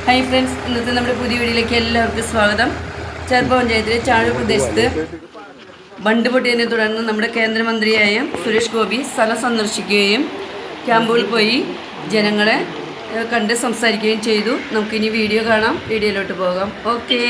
Hi friends, ഇന്നത്തെ നമ്മുടെ പുതിയ വീഡിയോയിലേക്ക് എല്ലാവർക്കും സ്വാഗതം. ചെറുപ്പ പഞ്ചായത്തിലെ ചാഴൂർ പ്രദേശത്ത് ബണ്ട് പൊട്ടിയതിനെ തുടർന്ന് നമ്മുടെ കേന്ദ്രമന്ത്രിയായ സുരേഷ് ഗോപി സ്ഥലം സന്ദർശിക്കുകയും ക്യാമ്പുകളിൽ പോയി ജനങ്ങളെ കണ്ട് സംസാരിക്കുകയും ചെയ്തു. നമുക്കിനി വീഡിയോ കാണാം, വീഡിയോയിലോട്ട് പോകാം. ഓക്കേ.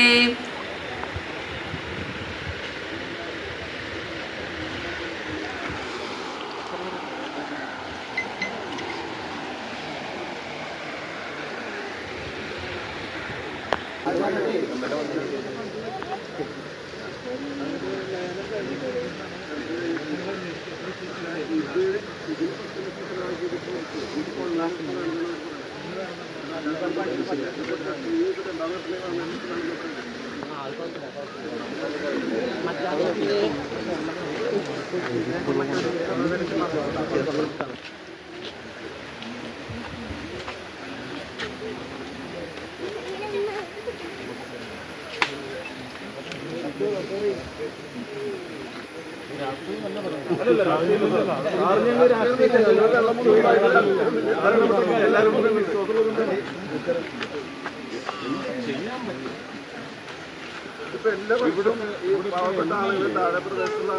ഇവിടും ഈ പാവപ്പെട്ട ആളുകൾ താഴെ പ്രദേശത്തുള്ള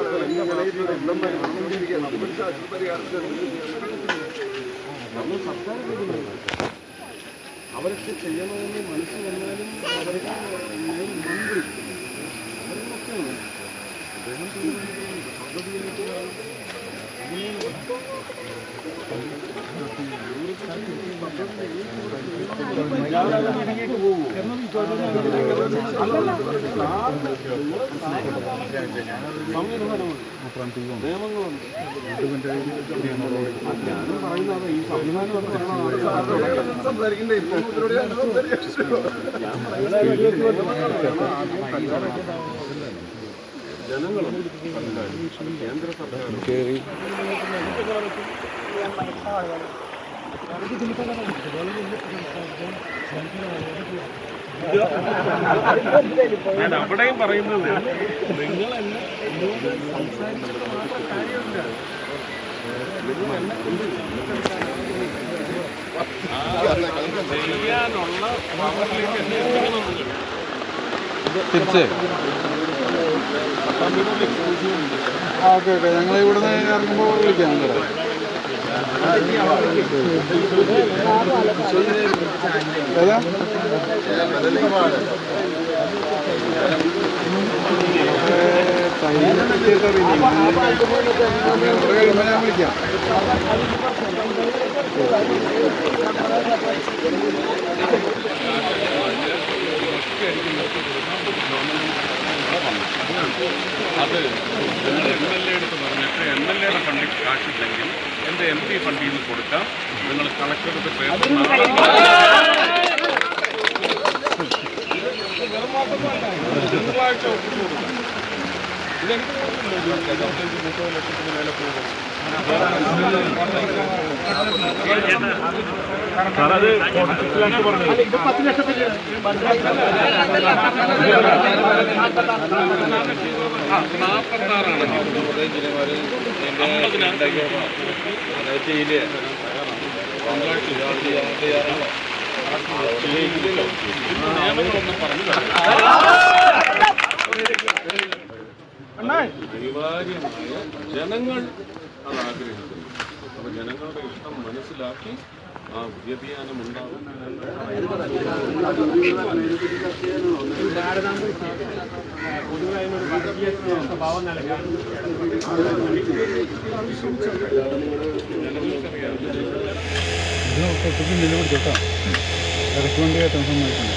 അവരൊക്കെ ചെയ്യണമെന്ന് മനസ്സ് വന്നാലും അവർക്ക് മന്ത്രി അവരൊക്കെയാണ് അദ്ദേഹം നിയമങ്ങളുണ്ട്. ഞാനും പറയുന്നത് ഈ സംവിധാനം സംസാരിക്കണ്ടേ ജനങ്ങളും കേന്ദ്ര സർക്കാർ ഞാൻ അവിടെയും പറയുന്നത് നിങ്ങളെന്നെ സംസാരിക്കുന്നത് മാത്രം കാര്യമില്ല. ചെയ്യാനുള്ള പവറിലേക്ക് തീർച്ചയായും. ഓക്കെ ഓക്കെ, ഞങ്ങൾ ഇവിടുന്ന് ഇറങ്ങുമ്പോൾ വിളിക്കാം. ഏതാ കഴിയുമ്പോൾ ഞാൻ വിളിക്കാം. അത് നിങ്ങൾ MLA എടുത്ത് പറഞ്ഞിട്ട് MLA-യുടെ ഫണ്ടിൽ കാശില്ലെങ്കിൽ എൻ്റെ MP ഫണ്ടിൽ നിന്ന് കൊടുക്കാം. നിങ്ങൾ കളക്ടറുടെ പേപ്പർ തിങ്കളാഴ്ച ഒപ്പിച്ചു കൊടുക്കാം. ഇതെനിക്ക് ലക്ഷത്തിന് മേലെ പോകും. അത് 10 ലക്ഷം പറഞ്ഞു. 10 ലക്ഷത്തിന് 46 അനിവാര്യമായ ജനങ്ങൾ അത് ആഗ്രഹിക്കുന്നു. അപ്പോൾ ജനങ്ങളുടെ ഇഷ്ടം മനസ്സിലാക്കി ആ വ്യതിയാനം ഉണ്ടാകും. ഇടയ്ക്ക് വണ്ടി കയറ്റാൻ സമ്മതിക്കുന്നു.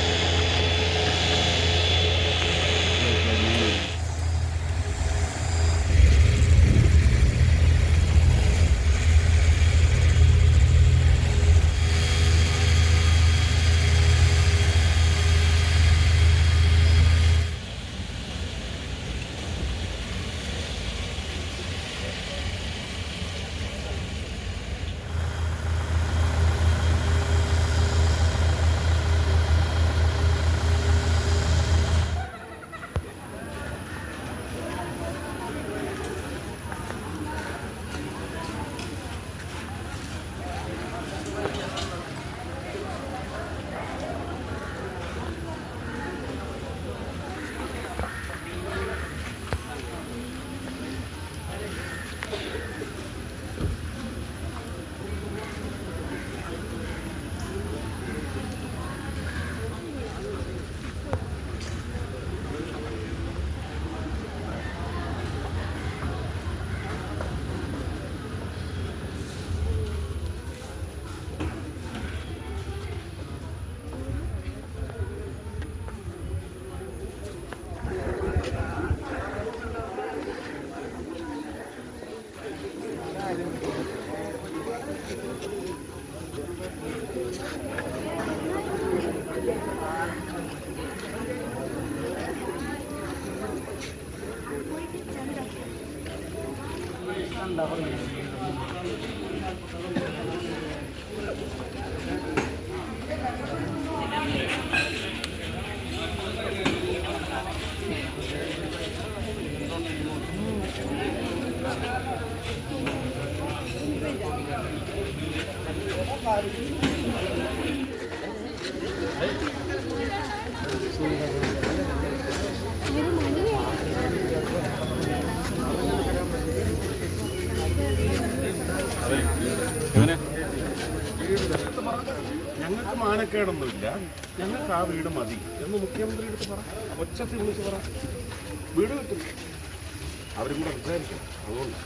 ഞങ്ങൾക്ക് മാനക്കേടൊന്നുമില്ല, ഞങ്ങൾക്ക് ആ വീട് മതി എന്ന് മുഖ്യമന്ത്രി എടുത്ത് പറ, ഒച്ചത്തിൽ വിളിച്ച് പറ. വീട് കിട്ടും, അവരും കൂടെ വിചാരിക്കണം. അതുകൊണ്ട്